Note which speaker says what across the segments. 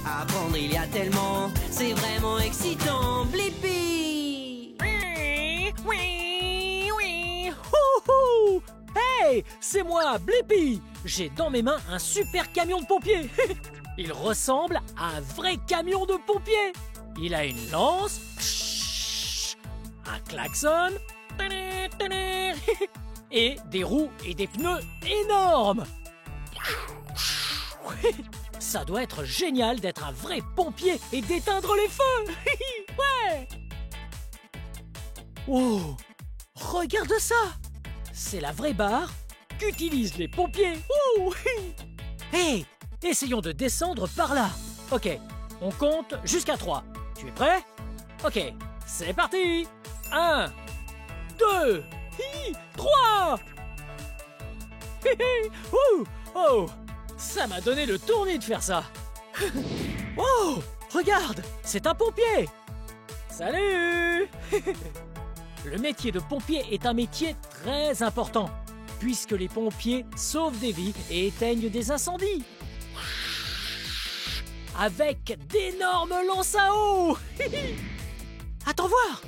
Speaker 1: Apprendre, il y a tellement, c'est vraiment excitant. Blippi!
Speaker 2: Oui. Houhou! Hey, c'est moi, Blippi! J'ai dans mes mains un super camion de pompiers. Il ressemble à un vrai camion de pompiers. Il a une lance, un klaxon, et des roues et des pneus énormes. Ça doit être génial d'être un vrai pompier et d'éteindre les feux. Ouais. Oh, regarde ça. C'est la vraie barre qu'utilisent les pompiers. Hey, essayons de descendre par là. Ok, on compte jusqu'à 3. Tu es prêt? Ok, c'est parti. 1, 2, 3. Oh, ça m'a donné le tournis de faire ça. Oh, regarde, c'est un pompier. Salut. Le métier de pompier est un métier très important, puisque les pompiers sauvent des vies et éteignent des incendies. Avec d'énormes lances à eau. Attends voir.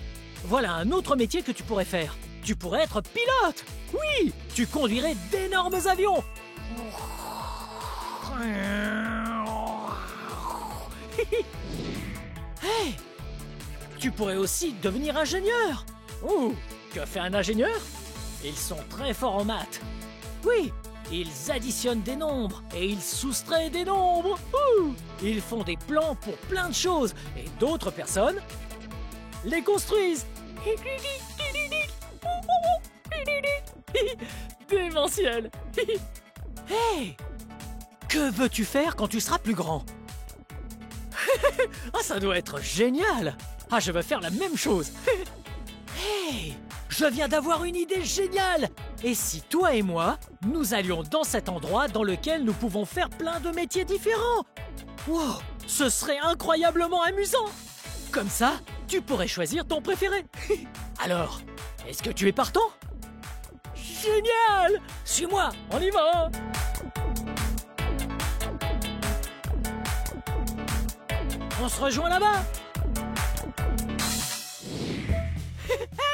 Speaker 2: Voilà un autre métier que tu pourrais faire. Tu pourrais être pilote. Oui, tu conduirais d'énormes avions. Hey, tu pourrais aussi devenir ingénieur. Que fait un ingénieur? Ils sont très forts en maths. Oui, ils additionnent des nombres et ils soustraient des nombres. Ils font des plans pour plein de choses et d'autres personnes les construisent. Démentiel. Hey, que veux-tu faire quand tu seras plus grand? Ah, ça doit être génial. Ah, je veux faire la même chose. Hey, je viens d'avoir une idée géniale. Et si toi et moi, nous allions dans cet endroit dans lequel nous pouvons faire plein de métiers différents? Wow, ce serait incroyablement amusant. Comme ça, tu pourrais choisir ton préféré. Alors, est-ce que tu es partant? Génial! Suis-moi, on y va! On se rejoint là-bas!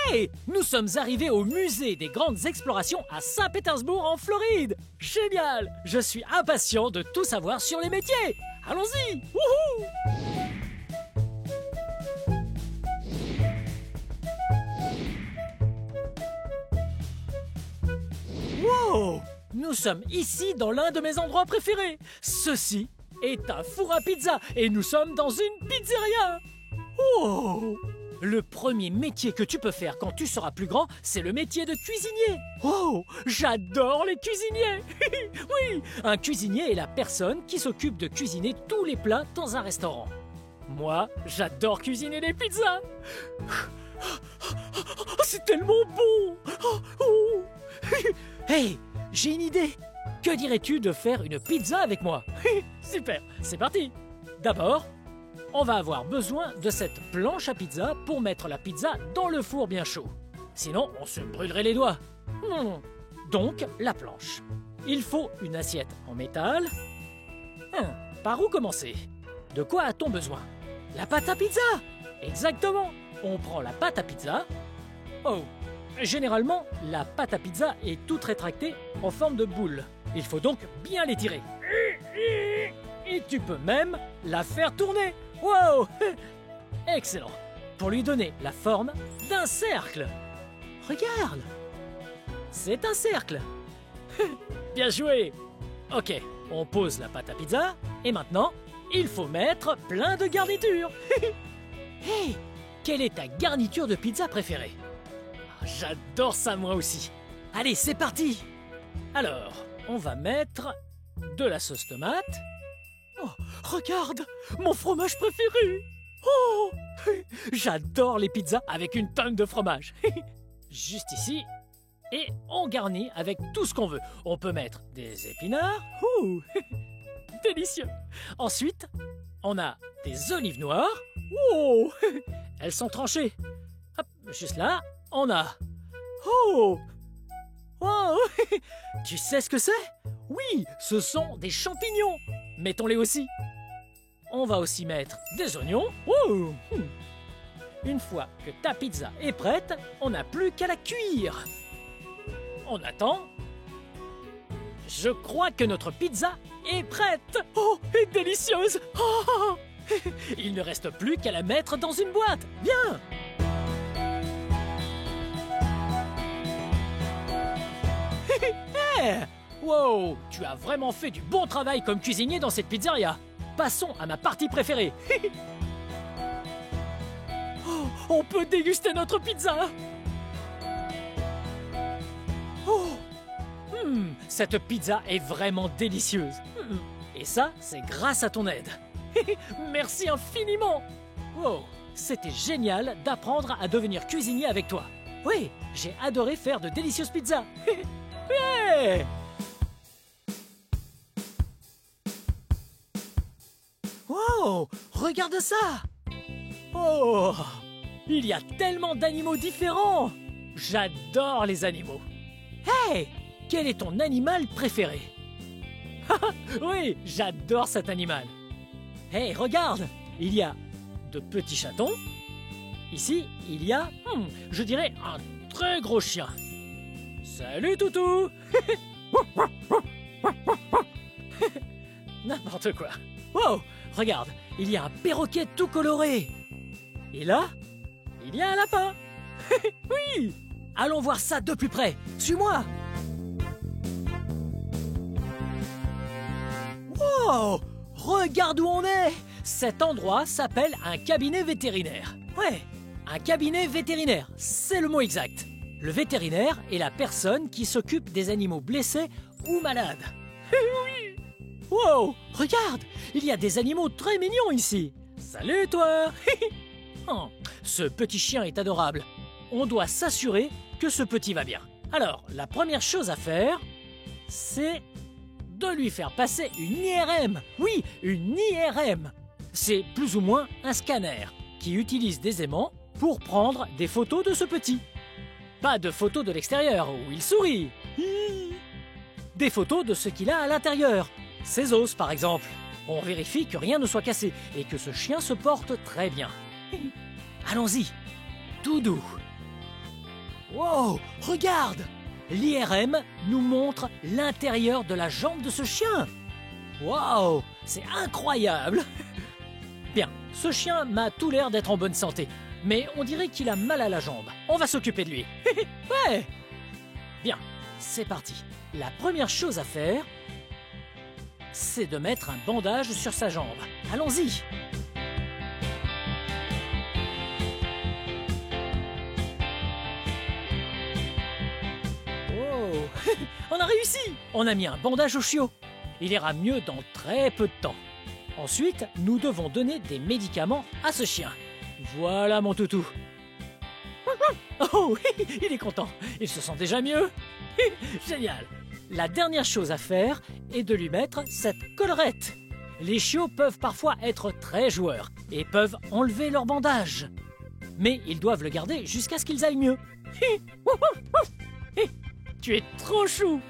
Speaker 2: Hey! Nous sommes arrivés au musée des grandes explorations à Saint-Pétersbourg en Floride! Génial! Je suis impatient de tout savoir sur les métiers! Allons-y! Wouhou! Wow! Nous sommes ici dans l'un de mes endroits préférés. Ceci est un four à pizza et nous sommes dans une pizzeria. Oh! Le premier métier que tu peux faire quand tu seras plus grand, c'est le métier de cuisinier. Oh! J'adore les cuisiniers. Oui! Un cuisinier est la personne qui s'occupe de cuisiner tous les plats dans un restaurant. Moi, j'adore cuisiner les pizzas. C'est tellement bon! Hey, j'ai une idée. Que dirais-tu de faire une pizza avec moi? Super, c'est parti. D'abord, on va avoir besoin de cette planche à pizza pour mettre la pizza dans le four bien chaud. Sinon, on se brûlerait les doigts. Donc, la planche. Il faut une assiette en métal. Par où commencer? De quoi a-t-on besoin? La pâte à pizza! Exactement. On prend la pâte à pizza. Oh! Généralement, la pâte à pizza est toute rétractée en forme de boule. Il faut donc bien l'étirer. Et tu peux même la faire tourner. Wow! Excellent. Pour lui donner la forme d'un cercle. Regarde! C'est un cercle. Bien joué! Ok, on pose la pâte à pizza et maintenant, il faut mettre plein de garnitures. Hey! Quelle est ta garniture de pizza préférée? J'adore ça moi aussi. Allez, c'est parti. Alors, on va mettre de la sauce tomate. Oh, regarde, mon fromage préféré. Oh, j'adore les pizzas avec une tonne de fromage. Juste ici. Et on garnit avec tout ce qu'on veut. On peut mettre des épinards. Délicieux. Ensuite, on a des olives noires. Oh, elles sont tranchées. Hop, juste là. On a... Oh! Wow! Tu sais ce que c'est? Oui, ce sont des champignons. Mettons-les aussi. on va aussi mettre des oignons. Ouh. Une fois que ta pizza est prête, on n'a plus qu'à la cuire. On attend. Je crois que notre pizza est prête. Oh, et délicieuse. Oh. Il ne reste plus qu'à la mettre dans une boîte. Bien. Hey. Wow, tu as vraiment fait du bon travail comme cuisinier dans cette pizzeria. Passons à ma partie préférée. Oh, on peut déguster notre pizza. Oh. Cette pizza est vraiment délicieuse. Et ça, c'est grâce à ton aide. Merci infiniment. Wow, c'était génial d'apprendre à devenir cuisinier avec toi. Oui, j'ai adoré faire de délicieuses pizzas. Hey. Wow, regarde ça. Oh, il y a tellement d'animaux différents. J'adore les animaux. Hey, quel est ton animal préféré? Oui, j'adore cet animal. Hey, regarde, il y a de petits chatons. Ici, il y a, je dirais, un très gros chien. Salut, toutou. N'importe quoi. Wow, regarde, il y a un perroquet tout coloré. Et là, il y a un lapin. Oui. Allons voir ça de plus près. Suis-moi. Wow, regarde où on est. Cet endroit s'appelle un cabinet vétérinaire. Ouais, un cabinet vétérinaire, c'est le mot exact. Le vétérinaire est la personne qui s'occupe des animaux blessés ou malades. Oui. Wow, regarde, il y a des animaux très mignons ici. Salut toi. Oh, ce petit chien est adorable. On doit s'assurer que ce petit va bien. Alors, la première chose à faire, c'est de lui faire passer une IRM. Oui, une IRM. C'est plus ou moins un scanner qui utilise des aimants pour prendre des photos de ce petit. Pas de photos de l'extérieur où il sourit. Des photos de ce qu'il a à l'intérieur. Ses os, par exemple. On vérifie que rien ne soit cassé et que ce chien se porte très bien. Allons-y, tout doux. Wow, regarde! L'IRM nous montre l'intérieur de la jambe de ce chien. Wow, c'est incroyable! Bien, ce chien m'a tout l'air d'être en bonne santé, mais on dirait qu'il a mal à la jambe. On va s'occuper de lui. Ouais! Bien, c'est parti. La première chose à faire, c'est de mettre un bandage sur sa jambe. Allons-y! On a réussi! On a mis un bandage au chiot. Il ira mieux dans très peu de temps. Ensuite, nous devons donner des médicaments à ce chien. Voilà mon toutou. Oh, il est content. Il se sent déjà mieux. Génial. La dernière chose à faire est de lui mettre cette collerette. Les chiots peuvent parfois être très joueurs et peuvent enlever leur bandage. Mais ils doivent le garder jusqu'à ce qu'ils aillent mieux. Tu es trop chou.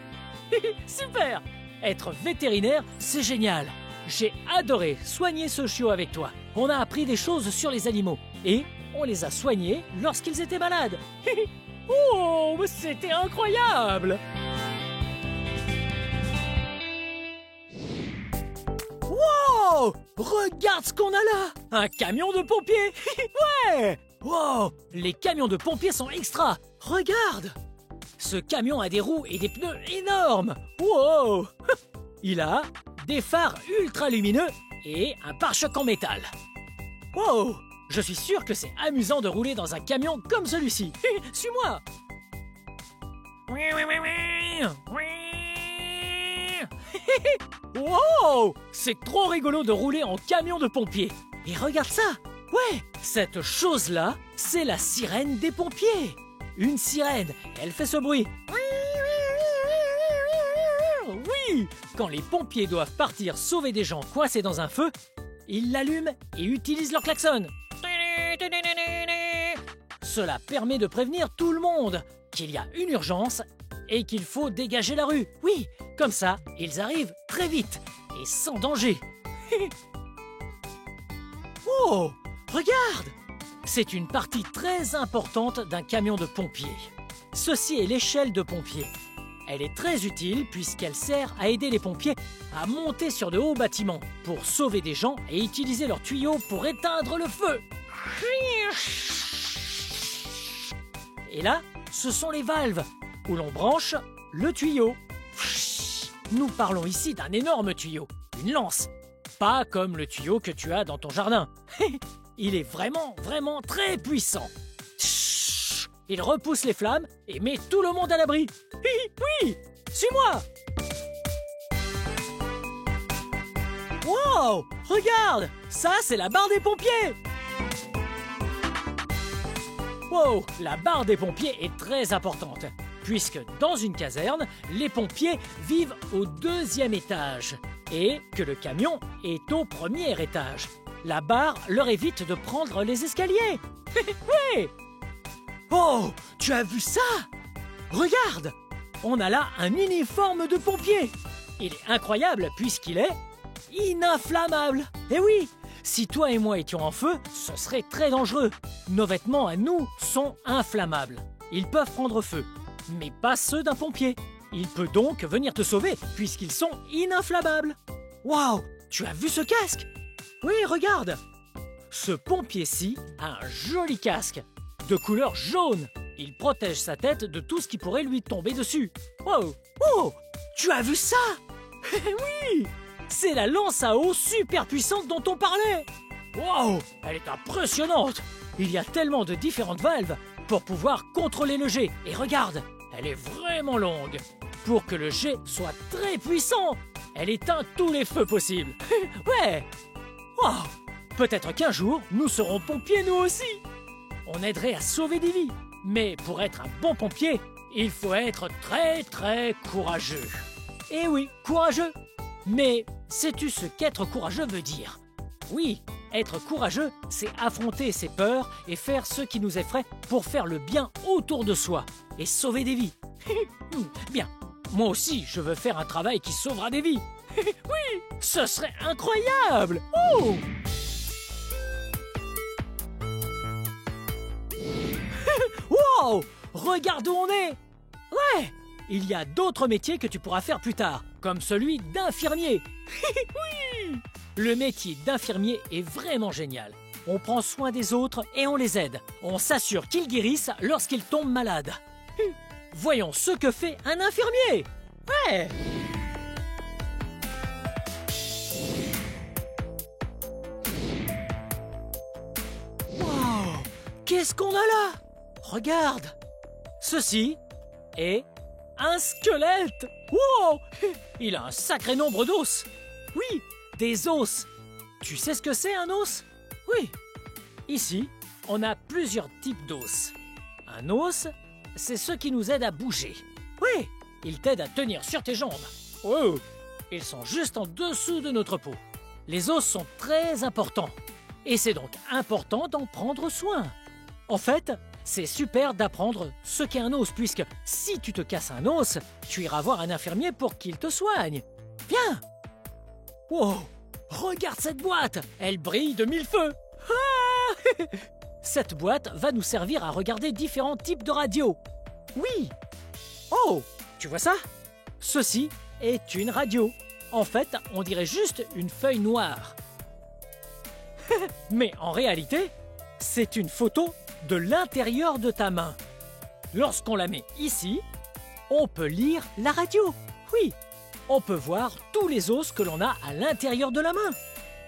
Speaker 2: Super. Être vétérinaire, c'est génial. J'ai adoré soigner ce chiot avec toi. On a appris des choses sur les animaux et on les a soignés lorsqu'ils étaient malades. Oh, c'était incroyable. Wow, regarde ce qu'on a là. Un camion de pompiers. Ouais. Wow, les camions de pompiers sont extra. Regarde. Ce camion a des roues et des pneus énormes. Wow. Il a des phares ultra lumineux et un pare-choc en métal. Wow. Je suis sûr que c'est amusant de rouler dans un camion comme celui-ci. Suis-moi. Wow. C'est trop rigolo de rouler en camion de pompiers. Et regarde ça. Ouais, cette chose-là, c'est la sirène des pompiers. Une sirène, elle fait ce bruit. Oui, quand les pompiers doivent partir sauver des gens coincés dans un feu, ils l'allument et utilisent leur klaxon. Cela permet de prévenir tout le monde qu'il y a une urgence et qu'il faut dégager la rue. Oui, comme ça, ils arrivent très vite et sans danger. Oh, regarde! C'est une partie très importante d'un camion de pompiers. Ceci est l'échelle de pompier. Elle est très utile puisqu'elle sert à aider les pompiers à monter sur de hauts bâtiments pour sauver des gens et utiliser leurs tuyaux pour éteindre le feu. Et là, ce sont les valves où l'on branche le tuyau. Nous parlons ici d'un énorme tuyau, une lance. Pas comme le tuyau que tu as dans ton jardin. Il est vraiment très puissant. Il repousse les flammes et met tout le monde à l'abri. Oui, suis-moi. Wow, regarde, ça c'est la barre des pompiers. Wow, la barre des pompiers est très importante, puisque dans une caserne, les pompiers vivent au 2e étage et que le camion est au 1er étage. La barre leur évite de prendre les escaliers. Oui. Oh, tu as vu ça? Regarde, on a là un uniforme de pompier. Il est incroyable puisqu'il est ininflammable. Eh oui, si toi et moi étions en feu, ce serait très dangereux. Nos vêtements à nous sont inflammables. Ils peuvent prendre feu, mais pas ceux d'un pompier. Il peut donc venir te sauver puisqu'ils sont ininflammables. Waouh, tu as vu ce casque? Oui, regarde. Ce pompier-ci a un joli casque de couleur jaune. Il protège sa tête de tout ce qui pourrait lui tomber dessus. Wow! Oh! Tu as vu ça? Oui! C'est la lance à eau super puissante dont on parlait. Wow! Elle est impressionnante. Il y a tellement de différentes valves pour pouvoir contrôler le jet. Et regarde, elle est vraiment longue. Pour que le jet soit très puissant, elle éteint tous les feux possibles. Ouais! Wow! Peut-être qu'un jour, nous serons pompiers nous aussi. On aiderait à sauver des vies. Mais pour être un bon pompier, il faut être très courageux. Eh oui, courageux. Mais sais-tu ce qu'être courageux veut dire? Oui, être courageux, c'est affronter ses peurs et faire ce qui nous effraie pour faire le bien autour de soi et sauver des vies. Bien, moi aussi, je veux faire un travail qui sauvera des vies. Oui, ce serait incroyable. Oh! Wow! Regarde où on est! Ouais! Il y a d'autres métiers que tu pourras faire plus tard, comme celui d'infirmier. Oui! Le métier d'infirmier est vraiment génial. On prend soin des autres et on les aide. On s'assure qu'ils guérissent lorsqu'ils tombent malades. Voyons ce que fait un infirmier! Ouais! Wow! Qu'est-ce qu'on a là? Regarde! Ceci est un squelette! Wow! Il a un sacré nombre d'os! Oui, des os! Tu sais ce que c'est un os? Oui. Ici, on a plusieurs types d'os. Un os, c'est ce qui nous aide à bouger. Oui, il t'aide à tenir sur tes jambes. Oh! Ils sont juste en dessous de notre peau. Les os sont très importants. Et c'est donc important d'en prendre soin. En fait, c'est super d'apprendre ce qu'est un os, puisque si tu te casses un os, tu iras voir un infirmier pour qu'il te soigne. Viens! Wow! Regarde cette boîte! Elle brille de mille feux! Ah! Cette boîte va nous servir à regarder différents types de radios. Oui! Oh! Tu vois ça? Ceci est une radio. En fait, on dirait juste une feuille noire. Mais en réalité, c'est une photo de l'intérieur de ta main. Lorsqu'on la met ici, on peut lire la radio. Oui, on peut voir tous les os que l'on a à l'intérieur de la main.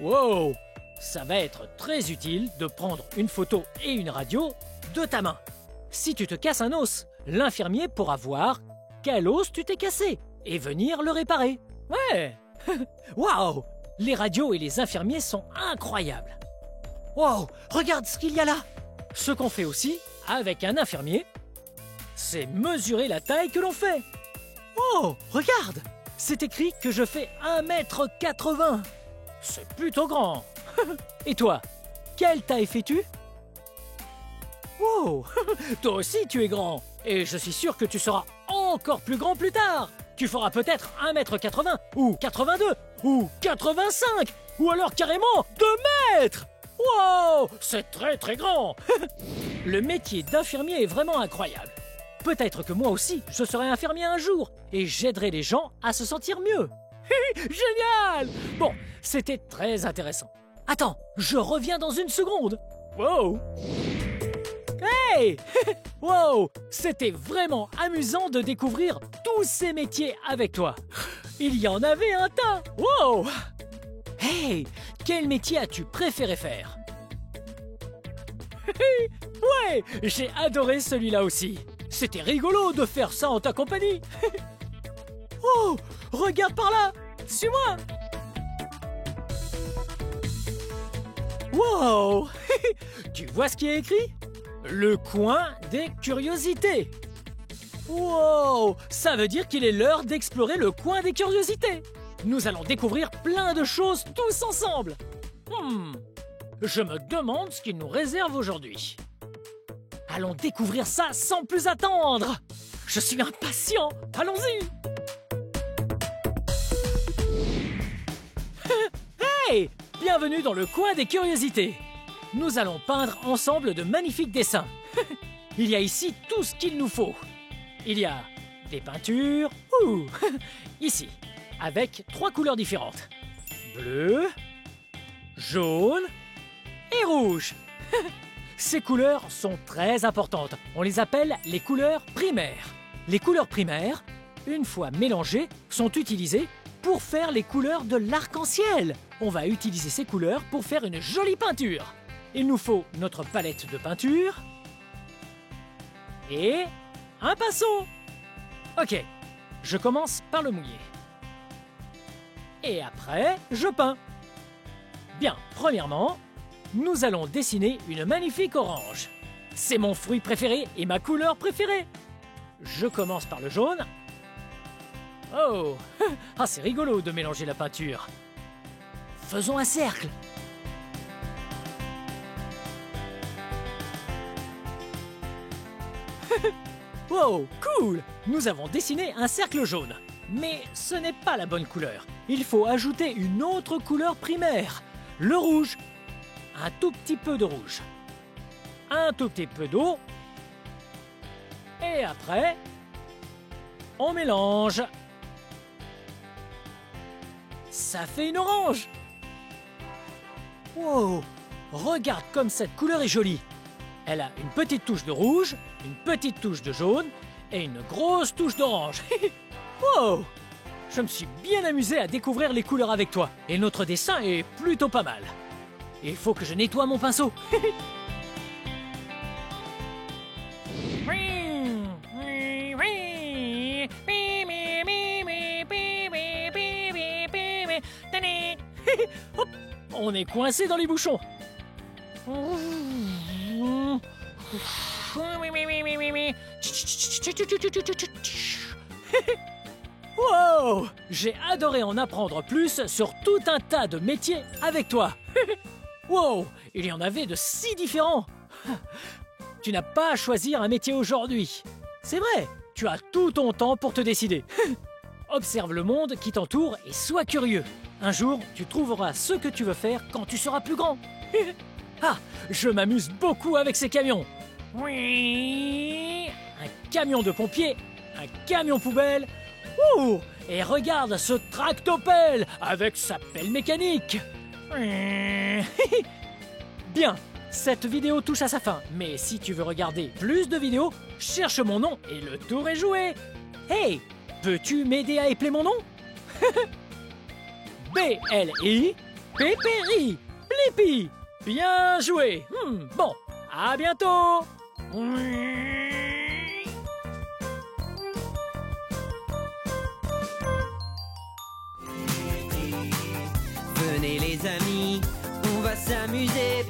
Speaker 2: Wow! Ça va être très utile de prendre une photo et une radio de ta main. Si tu te casses un os, l'infirmier pourra voir quel os tu t'es cassé et venir le réparer. Ouais! Waouh! Les radios et les infirmiers sont incroyables. Wow! Regarde ce qu'il y a là! Ce qu'on fait aussi avec un infirmier, c'est mesurer la taille que l'on fait. Oh! Regarde! C'est écrit que je fais 1,80 m. C'est plutôt grand. Et toi, quelle taille fais-tu? Wow! Toi aussi tu es grand. Et je suis sûr que tu seras encore plus grand plus tard. Tu feras peut-être 1,80 m, ou 82, ou 85, ou alors carrément 2 mètres. Wow, c'est très très grand. Le métier d'infirmier est vraiment incroyable. Peut-être que moi aussi, je serai infirmier un jour et j'aiderai les gens à se sentir mieux. Génial! Bon, c'était très intéressant. Attends, je reviens dans une seconde. Wow! Hey! Wow! C'était vraiment amusant de découvrir tous ces métiers avec toi. Il y en avait un tas. Wow! Hey! Quel métier as-tu préféré faire? Ouais! J'ai adoré celui-là aussi. C'était rigolo de faire ça en ta compagnie. Oh! Regarde par là! Suis-moi! Wow! Tu vois ce qui est écrit? Le coin des curiosités. Wow! Ça veut dire qu'il est l'heure d'explorer le coin des curiosités. Nous allons découvrir plein de choses tous ensemble. Je me demande ce qu'il nous réserve aujourd'hui. Allons découvrir ça sans plus attendre. Je suis impatient. Allons-y. Hey! Bienvenue dans le coin des curiosités. Nous allons peindre ensemble de magnifiques dessins. Il y a ici tout ce qu'il nous faut. Il y a des peintures, ici, avec 3 couleurs différentes. Bleu, jaune et rouge. Ces couleurs sont très importantes. On les appelle les couleurs primaires. Les couleurs primaires, une fois mélangées, sont utilisées pour faire les couleurs de l'arc-en-ciel. On va utiliser ces couleurs pour faire une jolie peinture. Il nous faut notre palette de peinture et un pinceau. Ok, je commence par le mouiller. Et après, je peins. Bien, premièrement, nous allons dessiner une magnifique orange. C'est mon fruit préféré et ma couleur préférée. Je commence par le jaune. Oh, ah, c'est rigolo de mélanger la peinture. Faisons un cercle. Wow, cool! Nous avons dessiné un cercle jaune. Mais ce n'est pas la bonne couleur. Il faut ajouter une autre couleur primaire, le rouge. Un tout petit peu de rouge. Un tout petit peu d'eau. Et après, on mélange. Ça fait une orange! Wow! Regarde comme cette couleur est jolie! Elle a une petite touche de rouge, une petite touche de jaune et une grosse touche d'orange. Wow! Je me suis bien amusé à découvrir les couleurs avec toi et notre dessin est plutôt pas mal. Il faut que je nettoie mon pinceau. Hop, on est coincé dans les bouchons. Wow! J'ai adoré en apprendre plus sur tout un tas de métiers avec toi. Wow! Il y en avait de si différents. Tu n'as pas à choisir un métier aujourd'hui. C'est vrai, tu as tout ton temps pour te décider. Observe le monde qui t'entoure et sois curieux. Un jour, tu trouveras ce que tu veux faire quand tu seras plus grand. Ah, je m'amuse beaucoup avec ces camions. Oui, un camion de pompier, un camion poubelle. Ouh, et regarde ce tractopelle avec sa pelle mécanique. Bien, cette vidéo touche à sa fin, mais si tu veux regarder plus de vidéos, cherche mon nom et le tour est joué. Hey, peux-tu m'aider à épeler mon nom? B-L-I, P-P-I, Blippi. Bien joué. Bon, à bientôt.
Speaker 1: Venez les amis, on va s'amuser.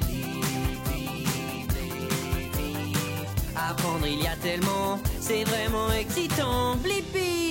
Speaker 1: Apprendre il y a tellement, c'est vraiment excitant. Blippi.